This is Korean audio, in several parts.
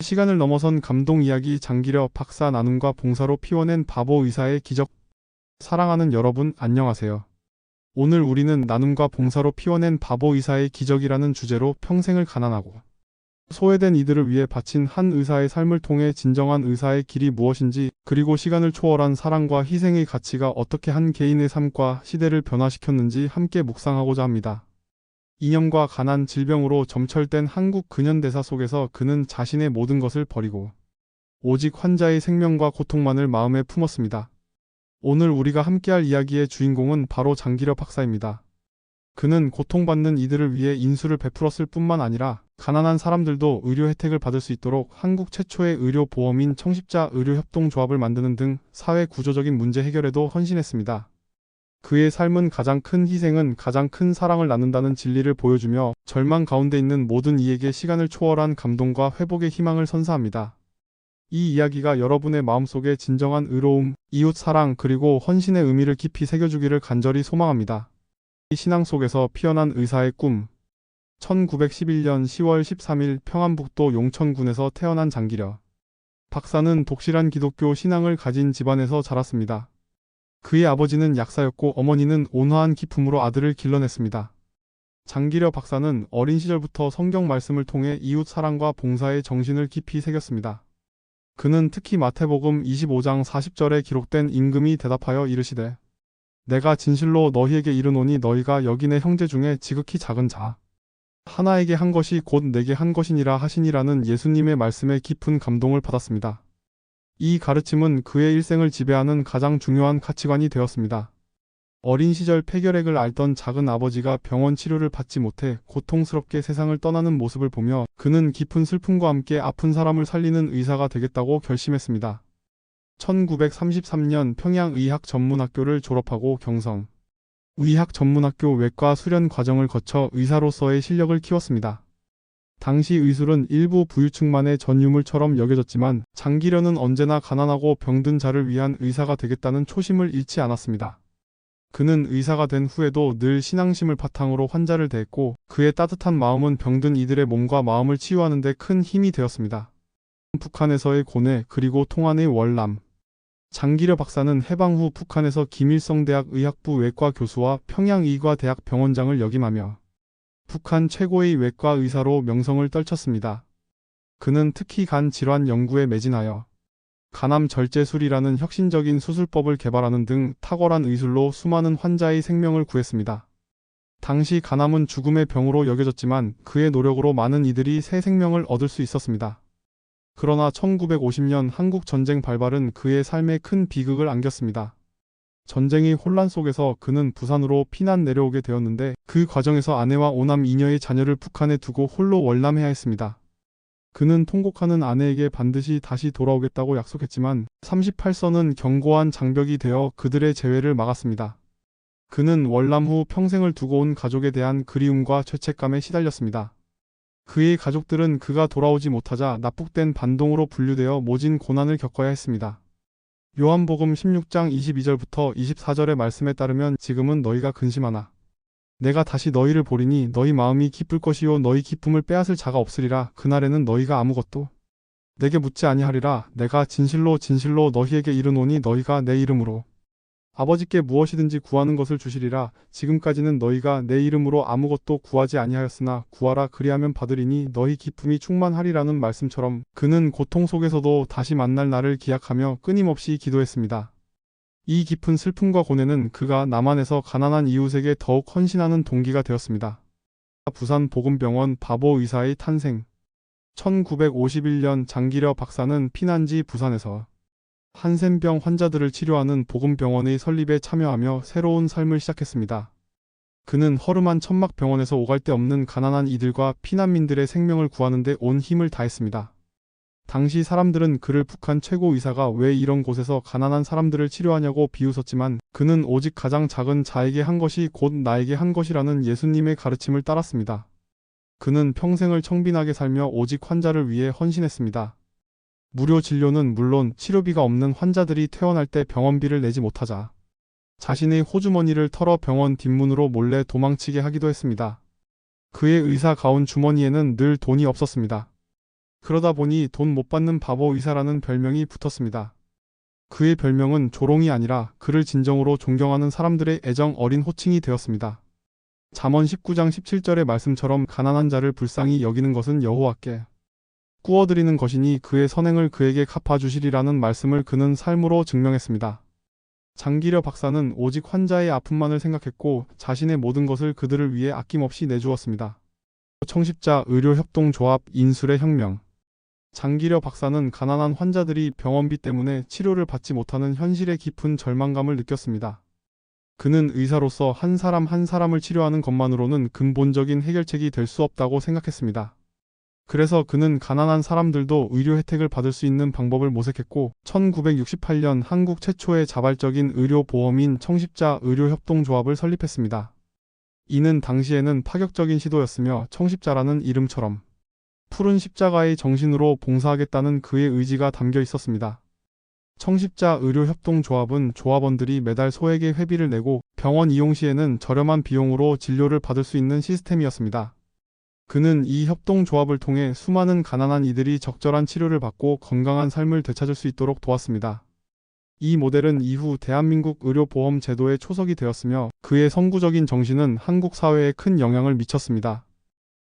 시간을 넘어선 감동 이야기 장기려 박사 나눔과 봉사로 피워낸 바보 의사의 기적. 사랑하는 여러분, 안녕하세요. 오늘 우리는 나눔과 봉사로 피워낸 바보 의사의 기적이라는 주제로 평생을 가난하고 소외된 이들을 위해 바친 한 의사의 삶을 통해 진정한 의사의 길이 무엇인지, 그리고 시간을 초월한 사랑과 희생의 가치가 어떻게 한 개인의 삶과 시대를 변화시켰는지 함께 묵상하고자 합니다. 이념과 가난, 질병으로 점철된 한국 근현대사 속에서 그는 자신의 모든 것을 버리고 오직 환자의 생명과 고통만을 마음에 품었습니다. 오늘 우리가 함께할 이야기의 주인공은 바로 장기려 박사입니다. 그는 고통받는 이들을 위해 인수를 베풀었을 뿐만 아니라 가난한 사람들도 의료 혜택을 받을 수 있도록 한국 최초의 의료보험인 청십자 의료협동조합을 만드는 등 사회 구조적인 문제 해결에도 헌신했습니다. 그의 삶은 가장 큰 희생은 가장 큰 사랑을 나눈다는 진리를 보여주며 절망 가운데 있는 모든 이에게 시간을 초월한 감동과 회복의 희망을 선사합니다. 이 이야기가 여러분의 마음속에 진정한 의로움, 이웃 사랑, 그리고 헌신의 의미를 깊이 새겨주기를 간절히 소망합니다. 이 신앙 속에서 피어난 의사의 꿈. 1911년 10월 13일 평안북도 용천군에서 태어난 장기려 박사는 독실한 기독교 신앙을 가진 집안에서 자랐습니다. 그의 아버지는 약사였고 어머니는 온화한 기품으로 아들을 길러냈습니다. 장기려 박사는 어린 시절부터 성경 말씀을 통해 이웃 사랑과 봉사의 정신을 깊이 새겼습니다. 그는 특히 마태복음 25장 40절에 기록된 임금이 대답하여 이르시되 내가 진실로 너희에게 이르노니 너희가 여기 내 형제 중에 지극히 작은 자 하나에게 한 것이 곧 내게 한 것이니라 하시니라는 예수님의 말씀에 깊은 감동을 받았습니다. 이 가르침은 그의 일생을 지배하는 가장 중요한 가치관이 되었습니다. 어린 시절 폐결핵을 앓던 작은 아버지가 병원 치료를 받지 못해 고통스럽게 세상을 떠나는 모습을 보며 그는 깊은 슬픔과 함께 아픈 사람을 살리는 의사가 되겠다고 결심했습니다. 1933년 평양의학전문학교를 졸업하고 경성 의학전문학교 외과 수련 과정을 거쳐 의사로서의 실력을 키웠습니다. 당시 의술은 일부 부유층만의 전유물처럼 여겨졌지만 장기려는 언제나 가난하고 병든 자를 위한 의사가 되겠다는 초심을 잃지 않았습니다. 그는 의사가 된 후에도 늘 신앙심을 바탕으로 환자를 대했고 그의 따뜻한 마음은 병든 이들의 몸과 마음을 치유하는 데 큰 힘이 되었습니다. 북한에서의 고뇌, 그리고 통안의 월남. 장기려 박사는 해방 후 북한에서 김일성대학 의학부 외과 교수와 평양의과대학 병원장을 역임하며 북한 최고의 외과 의사로 명성을 떨쳤습니다. 그는 특히 간 질환 연구에 매진하여 간암절제술이라는 혁신적인 수술법을 개발하는 등 탁월한 의술로 수많은 환자의 생명을 구했습니다. 당시 간암은 죽음의 병으로 여겨졌지만 그의 노력으로 많은 이들이 새 생명을 얻을 수 있었습니다. 그러나 1950년 한국 전쟁 발발은 그의 삶에 큰 비극을 안겼습니다. 전쟁의 혼란 속에서 그는 부산으로 피난 내려오게 되었는데 그 과정에서 아내와 5남 2녀의 자녀를 북한에 두고 홀로 월남해야 했습니다. 그는 통곡하는 아내에게 반드시 다시 돌아오겠다고 약속했지만 38선은 견고한 장벽이 되어 그들의 재회를 막았습니다. 그는 월남 후 평생을 두고 온 가족에 대한 그리움과 죄책감에 시달렸습니다. 그의 가족들은 그가 돌아오지 못하자 납북된 반동으로 분류되어 모진 고난을 겪어야 했습니다. 요한복음 16장 22절부터 24절의 말씀에 따르면 지금은 너희가 근심하나 내가 다시 너희를 보리니 너희 마음이 기쁠 것이요 너희 기쁨을 빼앗을 자가 없으리라. 그날에는 너희가 아무것도 내게 묻지 아니하리라. 내가 진실로 진실로 너희에게 이르노니 너희가 내 이름으로 아버지께 무엇이든지 구하는 것을 주시리라. 지금까지는 너희가 내 이름으로 아무것도 구하지 아니하였으나 구하라 그리하면 받으리니 너희 기쁨이 충만하리라는 말씀처럼 그는 고통 속에서도 다시 만날 날을 기약하며 끊임없이 기도했습니다. 이 깊은 슬픔과 고뇌는 그가 남한에서 가난한 이웃에게 더욱 헌신하는 동기가 되었습니다. 부산 보건병원 바보 의사의 탄생. 1951년 장기려 박사는 피난지 부산에서 한센병 환자들을 치료하는 보건병원의 설립에 참여하며 새로운 삶을 시작했습니다. 그는 허름한 천막병원에서 오갈 데 없는 가난한 이들과 피난민들의 생명을 구하는 데 온 힘을 다했습니다. 당시 사람들은 그를 북한 최고 의사가 왜 이런 곳에서 가난한 사람들을 치료하냐고 비웃었지만 그는 오직 가장 작은 자에게 한 것이 곧 나에게 한 것이라는 예수님의 가르침을 따랐습니다. 그는 평생을 청빈하게 살며 오직 환자를 위해 헌신했습니다. 무료 진료는 물론 치료비가 없는 환자들이 퇴원할 때 병원비를 내지 못하자 자신의 호주머니를 털어 병원 뒷문으로 몰래 도망치게 하기도 했습니다. 그의 의사 가운 주머니에는 늘 돈이 없었습니다. 그러다 보니 돈 못 받는 바보 의사라는 별명이 붙었습니다. 그의 별명은 조롱이 아니라 그를 진정으로 존경하는 사람들의 애정 어린 호칭이 되었습니다. 잠언 19장 17절의 말씀처럼 가난한 자를 불쌍히 여기는 것은 여호와께 꾸어드리는 것이니 그의 선행을 그에게 갚아주시리라는 말씀을 그는 삶으로 증명했습니다. 장기려 박사는 오직 환자의 아픔만을 생각했고 자신의 모든 것을 그들을 위해 아낌없이 내주었습니다. 청십자 의료협동조합 인술의 혁명. 장기려 박사는 가난한 환자들이 병원비 때문에 치료를 받지 못하는 현실의 깊은 절망감을 느꼈습니다. 그는 의사로서 한 사람 한 사람을 치료하는 것만으로는 근본적인 해결책이 될 수 없다고 생각했습니다. 그래서 그는 가난한 사람들도 의료 혜택을 받을 수 있는 방법을 모색했고 1968년 한국 최초의 자발적인 의료보험인 청십자 의료협동조합을 설립했습니다. 이는 당시에는 파격적인 시도였으며 청십자라는 이름처럼 푸른 십자가의 정신으로 봉사하겠다는 그의 의지가 담겨 있었습니다. 청십자 의료협동조합은 조합원들이 매달 소액의 회비를 내고 병원 이용 시에는 저렴한 비용으로 진료를 받을 수 있는 시스템이었습니다. 그는 이 협동조합을 통해 수많은 가난한 이들이 적절한 치료를 받고 건강한 삶을 되찾을 수 있도록 도왔습니다. 이 모델은 이후 대한민국 의료보험 제도의 초석이 되었으며 그의 선구적인 정신은 한국 사회에 큰 영향을 미쳤습니다.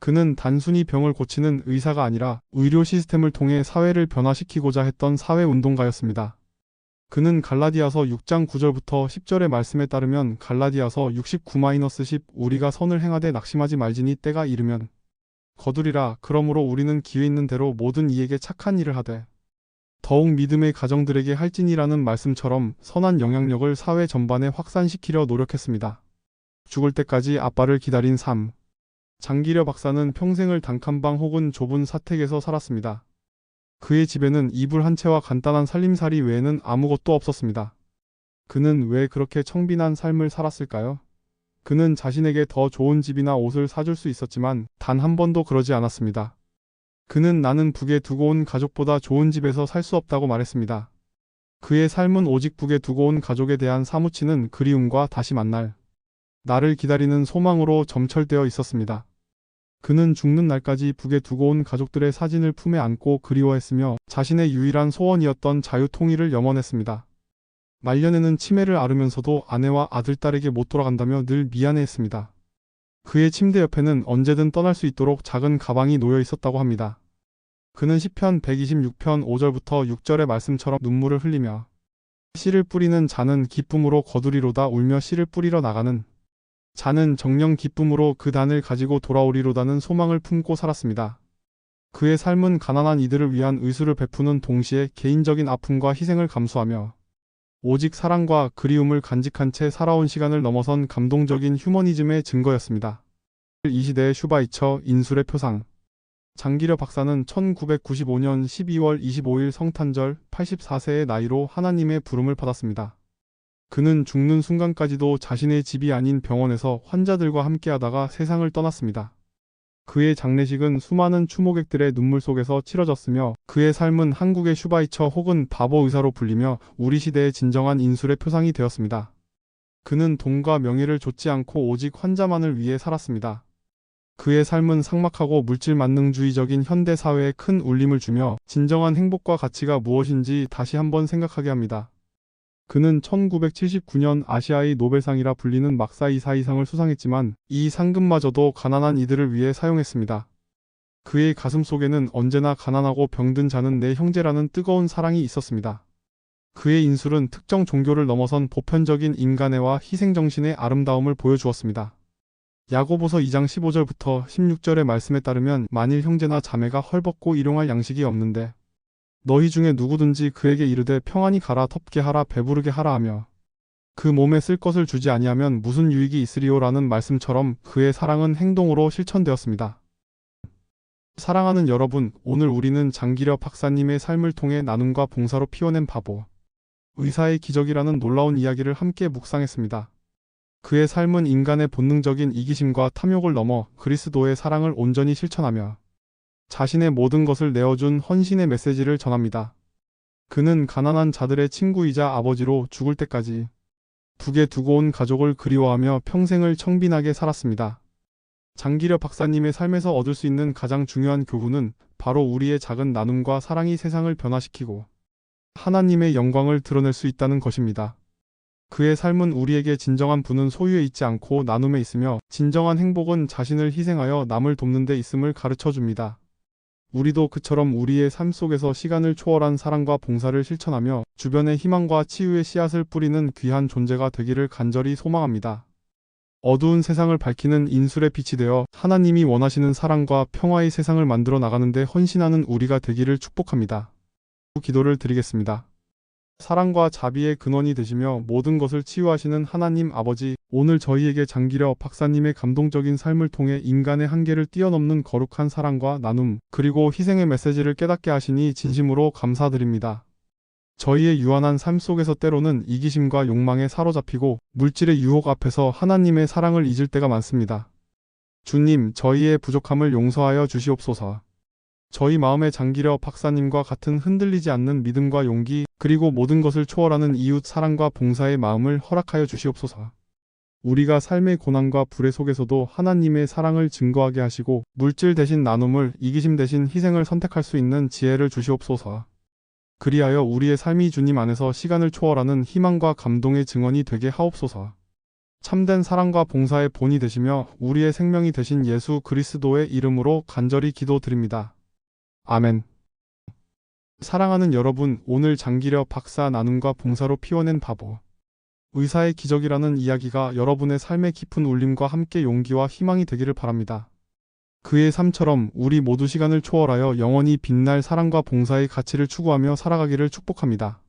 그는 단순히 병을 고치는 의사가 아니라 의료 시스템을 통해 사회를 변화시키고자 했던 사회운동가였습니다. 그는 갈라디아서 6장 9절부터 10절의 말씀에 따르면 갈라디아서 69-10 우리가 선을 행하되 낙심하지 말지니 때가 이르면 거두리라. 그러므로 우리는 기회 있는 대로 모든 이에게 착한 일을 하되 더욱 믿음의 가정들에게 할지니라는 말씀처럼 선한 영향력을 사회 전반에 확산시키려 노력했습니다. 죽을 때까지 아빠를 기다린 삶. 장기려 박사는 평생을 단칸방 혹은 좁은 사택에서 살았습니다. 그의 집에는 이불 한 채와 간단한 살림살이 외에는 아무것도 없었습니다. 그는 왜 그렇게 청빈한 삶을 살았을까요? 그는 자신에게 더 좋은 집이나 옷을 사줄 수 있었지만 단 한 번도 그러지 않았습니다. 그는 나는 북에 두고 온 가족보다 좋은 집에서 살 수 없다고 말했습니다. 그의 삶은 오직 북에 두고 온 가족에 대한 사무치는 그리움과 다시 만날 나를 기다리는 소망으로 점철되어 있었습니다. 그는 죽는 날까지 북에 두고 온 가족들의 사진을 품에 안고 그리워했으며 자신의 유일한 소원이었던 자유통일을 염원했습니다. 말년에는 치매를 앓으면서도 아내와 아들딸에게 못 돌아간다며 늘 미안해했습니다. 그의 침대 옆에는 언제든 떠날 수 있도록 작은 가방이 놓여 있었다고 합니다. 그는 시편 126편 5절부터 6절의 말씀처럼 눈물을 흘리며 씨를 뿌리는 자는 기쁨으로 거두리로다 울며 씨를 뿌리러 나가는 자는 정령 기쁨으로 그 단을 가지고 돌아오리로다는 소망을 품고 살았습니다. 그의 삶은 가난한 이들을 위한 의술을 베푸는 동시에 개인적인 아픔과 희생을 감수하며 오직 사랑과 그리움을 간직한 채 살아온 시간을 넘어선 감동적인 휴머니즘의 증거였습니다. 이 시대의 슈바이처 인술의 표상. 장기려 박사는 1995년 12월 25일 성탄절 84세의 나이로 하나님의 부름을 받았습니다. 그는 죽는 순간까지도 자신의 집이 아닌 병원에서 환자들과 함께하다가 세상을 떠났습니다. 그의 장례식은 수많은 추모객들의 눈물 속에서 치러졌으며 그의 삶은 한국의 슈바이처 혹은 바보 의사로 불리며 우리 시대의 진정한 인술의 표상이 되었습니다. 그는 돈과 명예를 좇지 않고 오직 환자만을 위해 살았습니다. 그의 삶은 삭막하고 물질만능주의적인 현대 사회에 큰 울림을 주며 진정한 행복과 가치가 무엇인지 다시 한번 생각하게 합니다. 그는 1979년 아시아의 노벨상이라 불리는 막사이사이상을 수상했지만 이 상금마저도 가난한 이들을 위해 사용했습니다. 그의 가슴 속에는 언제나 가난하고 병든 자는 내 형제라는 뜨거운 사랑이 있었습니다. 그의 인술은 특정 종교를 넘어선 보편적인 인간애와 희생정신의 아름다움을 보여주었습니다. 야고보서 2장 15절부터 16절의 말씀에 따르면 만일 형제나 자매가 헐벗고 일용할 양식이 없는데 너희 중에 누구든지 그에게 이르되 평안히 가라 덥게 하라 배부르게 하라 하며 그 몸에 쓸 것을 주지 아니하면 무슨 유익이 있으리요라는 말씀처럼 그의 사랑은 행동으로 실천되었습니다. 사랑하는 여러분, 오늘 우리는 장기려 박사님의 삶을 통해 나눔과 봉사로 피워낸 바보 의사의 기적이라는 놀라운 이야기를 함께 묵상했습니다. 그의 삶은 인간의 본능적인 이기심과 탐욕을 넘어 그리스도의 사랑을 온전히 실천하며 자신의 모든 것을 내어준 헌신의 메시지를 전합니다. 그는 가난한 자들의 친구이자 아버지로 죽을 때까지 북에 두고 온 가족을 그리워하며 평생을 청빈하게 살았습니다. 장기려 박사님의 삶에서 얻을 수 있는 가장 중요한 교훈은 바로 우리의 작은 나눔과 사랑이 세상을 변화시키고 하나님의 영광을 드러낼 수 있다는 것입니다. 그의 삶은 우리에게 진정한 부는 소유에 있지 않고 나눔에 있으며 진정한 행복은 자신을 희생하여 남을 돕는 데 있음을 가르쳐 줍니다. 우리도 그처럼 우리의 삶 속에서 시간을 초월한 사랑과 봉사를 실천하며 주변의 희망과 치유의 씨앗을 뿌리는 귀한 존재가 되기를 간절히 소망합니다. 어두운 세상을 밝히는 인술의 빛이 되어 하나님이 원하시는 사랑과 평화의 세상을 만들어 나가는 데 헌신하는 우리가 되기를 축복합니다. 기도를 드리겠습니다. 사랑과 자비의 근원이 되시며 모든 것을 치유하시는 하나님 아버지, 오늘 저희에게 장기려 박사님의 감동적인 삶을 통해 인간의 한계를 뛰어넘는 거룩한 사랑과 나눔, 그리고 희생의 메시지를 깨닫게 하시니 진심으로 감사드립니다. 저희의 유한한 삶 속에서 때로는 이기심과 욕망에 사로잡히고 물질의 유혹 앞에서 하나님의 사랑을 잊을 때가 많습니다. 주님, 저희의 부족함을 용서하여 주시옵소서. 저희 마음에 장기려 박사님과 같은 흔들리지 않는 믿음과 용기, 그리고 모든 것을 초월하는 이웃 사랑과 봉사의 마음을 허락하여 주시옵소서. 우리가 삶의 고난과 불의 속에서도 하나님의 사랑을 증거하게 하시고 물질 대신 나눔을, 이기심 대신 희생을 선택할 수 있는 지혜를 주시옵소서. 그리하여 우리의 삶이 주님 안에서 시간을 초월하는 희망과 감동의 증언이 되게 하옵소서. 참된 사랑과 봉사의 본이 되시며 우리의 생명이 되신 예수 그리스도의 이름으로 간절히 기도드립니다. 아멘. 사랑하는 여러분, 오늘 장기려 박사 나눔과 봉사로 피워낸 바보 의사의 기적이라는 이야기가 여러분의 삶의 깊은 울림과 함께 용기와 희망이 되기를 바랍니다. 그의 삶처럼 우리 모두 시간을 초월하여 영원히 빛날 사랑과 봉사의 가치를 추구하며 살아가기를 축복합니다.